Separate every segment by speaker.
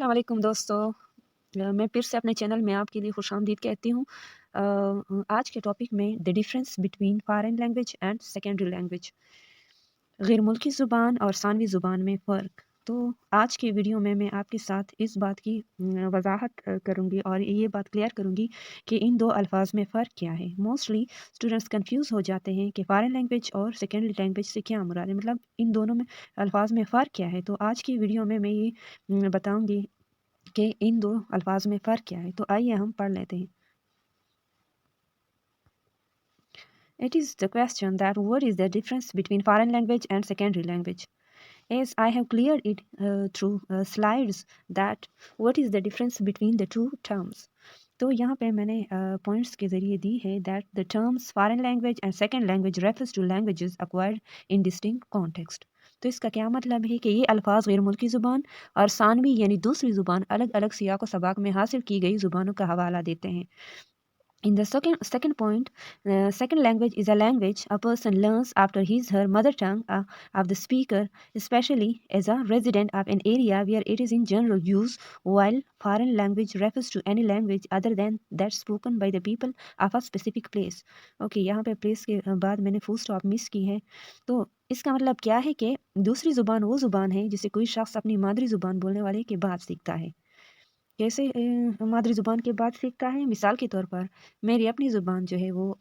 Speaker 1: अस्सलाम वालेकुम दोस्तों। मैं फिर से अपने चैनल में आपके लिए खुशामदीद कहती हूँ। आज के टॉपिक में the difference between foreign language and secondary language, गैर मुल्की ज़ुबान और सानवी ज़ुबान में फ़र्क। तो आज की वीडियो में मैं आपके साथ इस बात की वजाहत करूँगी और ये बात क्लियर करूँगी कि इन दो अल्फाज में फ़र्क क्या है। मोस्टली स्टूडेंट्स कंफ्यूज हो जाते हैं कि फ़ॉरेन लैंग्वेज और सेकेंडरी लैंग्वेज से क्या मुराद है, मतलब इन दोनों में अल्फाज में फ़र्क क्या है। तो आज की वीडियो में मैं ये बताऊँगी कि इन दो अल्फाज में फ़र्क क्या है। तो आइए हम पढ़ लेते हैं। It is the question that what is the difference between foreign language and secondary language? As I have cleared it through slides that what is the difference between the two terms. तो यहाँ पे मैंने points के ज़रिए दी है that the terms foreign language and second language refers to languages acquired in distinct context. तो इसका क्या मतलब है कि ये अल्फाज गैर मुल्की ज़ुबान और सानवी यानी दूसरी ज़ुबान अलग अलग सियाक़ व सबाक़ में हासिल की गई ज़ुबानों का हवाला देते हैं। In the second point, second language is a language a person learns after his her mother tongue of the speaker, especially as a resident of an area where it is in general use, while foreign language refers to any language other than that spoken by the people of a specific place. Okay, यहाँ पे place के बाद मैंने full stop miss की है। तो इसका मतलब क्या है कि दूसरी ज़ुबान वो ज़ुबान है जिसे कोई शख्स अपनी मादरी ज़ुबान बोलने वाले के बाद सीखता है। कैसे मादरी ज़ुबान के बाद सीखता है? मिसाल के तौर पर मेरी अपनी ज़ुबान जो है वो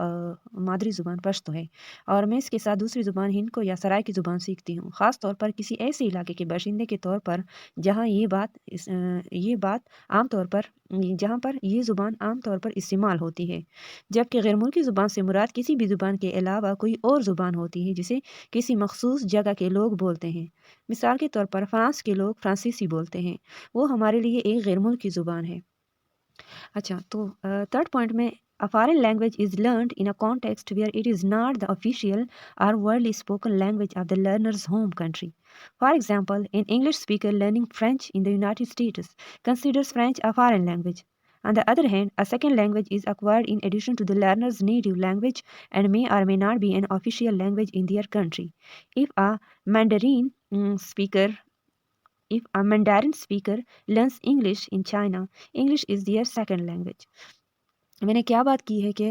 Speaker 1: मादरी ज़ुबान पश्तो है और मैं इसके साथ दूसरी ज़ुबान हिंद को या सराय की ज़ुबान सीखती हूँ। ख़ास तौर पर किसी ऐसे इलाके के बाशिंदे के तौर पर जहाँ ये बात आम तौर पर जहाँ पर ये ज़ुबान आम तौर पर इस्तेमाल होती है। जबकि गैर मुल्की ज़ुबान से मुराद किसी भी ज़ुबान के अलावा कोई और ज़ुबान होती है जिसे किसी मख़सूस जगह के लोग बोलते हैं। मिसाल के तौर पर फ़्रांस के लोग फ्रांसीसी बोलते हैं। वो हमारे लिए एक गैर मुल्की ज़ुबान है। अच्छा, तो थर्ड पॉइंट में a foreign language is learned in a context where it is not the official or widely spoken language of the learner's home country. For example, an English speaker learning French in the United States considers French a foreign language. On the other hand, a second language is acquired in addition to the learner's native language and may or may not be an official language in their country. If a Mandarin speaker If a Mandarin speaker learns English in China, English is their second language. मैंने क्या बात की है कि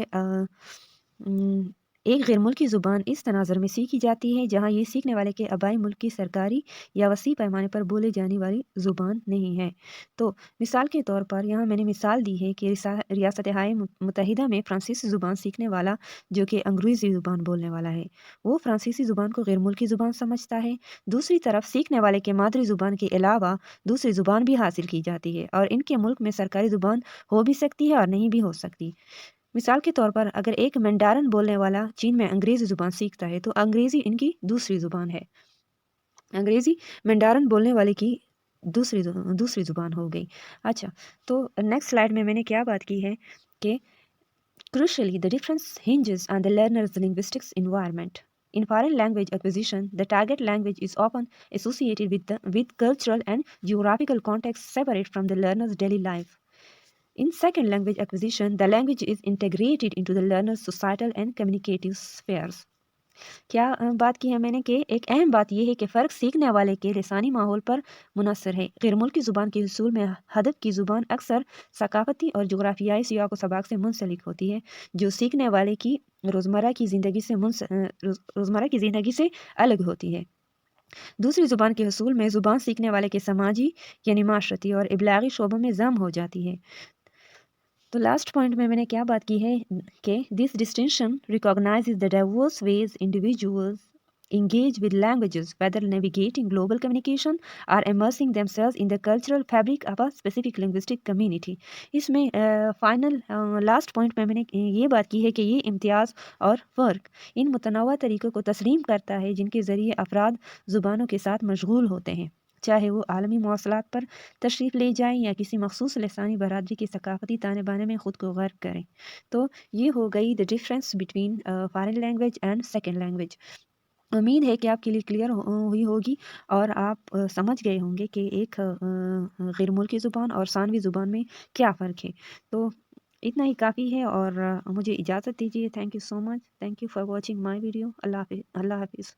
Speaker 1: एक गैर मुल्की ज़ुबान इस तनाज़र में सीखी जाती है जहाँ ये सीखने वाले के आबाई मुल्क की सरकारी या वसी पैमाने पर बोले जाने वाली ज़ुबान नहीं है। तो मिसाल के तौर पर यहाँ मैंने मिसाल दी है कि रियासत-ए मुत्तहिदा में फ़्रांसीसी ज़ुबान सीखने वाला जो कि अंग्रेज़ी ज़ुबान बोलने वाला है, वो फ़्रांसीसी ज़ुबान को गैर मुल्की ज़ुबान समझता है। दूसरी तरफ सीखने वाले के मादरी ज़ुबान के अलावा दूसरी ज़ुबान भी हासिल की जाती है और इनके मुल्क में सरकारी ज़ुबान हो भी सकती है और नहीं भी हो सकती। मिसाल के तौर पर अगर एक मैंडारन बोलने वाला चीन में अंग्रेज़ी ज़ुबान सीखता है तो अंग्रेज़ी इनकी दूसरी ज़ुबान है। अंग्रेज़ी मैंडारन बोलने वाले की दूसरी ज़ुबान हो गई। अच्छा, तो नेक्स्ट स्लाइड में मैंने क्या बात की है कि crucially the difference hinges on the learner's linguistics environment. In foreign language acquisition, the target language is often associated with cultural and geographical contexts separate from the learner's daily life. In second language acquisition, the language is integrated into the learner's societal and communicative spheres. क्या बात की है मैंने कि एक अहम बात यह है कि फ़र्क सीखने वाले के लिसानी माहौल पर मुनसर है। गैर मुल्की ज़ुबान के हुसूल में हदफ की ज़ुबान अक्सर सकाफ़ती और जुग़राफ़ियाई सियाक़ व सबाक़ से मुंसलिक होती है, जो सीखने वाले की रोज़मर्रा की ज़िंदगी से अलग होती है। दूसरी ज़ुबान के हुसूल में ज़ुबान सीखने वाले के समाजी यानी माशरती और इब्लागी शोबों में ज़म हो जाती है। तो लास्ट पॉइंट में मैंने क्या बात की है कि this distinction recognizes the diverse ways individuals engage with languages, whether navigating global communication or immersing themselves in the cultural fabric of a specific linguistic community. इसमें फाइनल लास्ट पॉइंट में मैंने ये बात की है कि ये इम्तियाज़ और फ़र्क इन मुतनवा तरीक़ों को तस्लीम करता है जिनके ज़रिए अफराद ज़ुबानों के साथ मशगूल होते हैं, चाहे वो आलमी मौसलात पर तशरीफ़ ले जाएं या किसी मखसूस लसानी बरादरी के सकाफ़ती ताने बाने में ख़ुद को गर्क करें। तो ये हो गई the difference between foreign language and second language. उम्मीद है कि आपके लिए क्लियर हुई होगी और आप समझ गए होंगे कि एक गैर मुल्की ज़ुबान और सानवी ज़ुबान में क्या फ़र्क है। तो इतना ही काफ़ी है और मुझे इजाज़त दीजिए। Thank you so much. Thank you for watching my video. अल्लाह हाफ़िज़।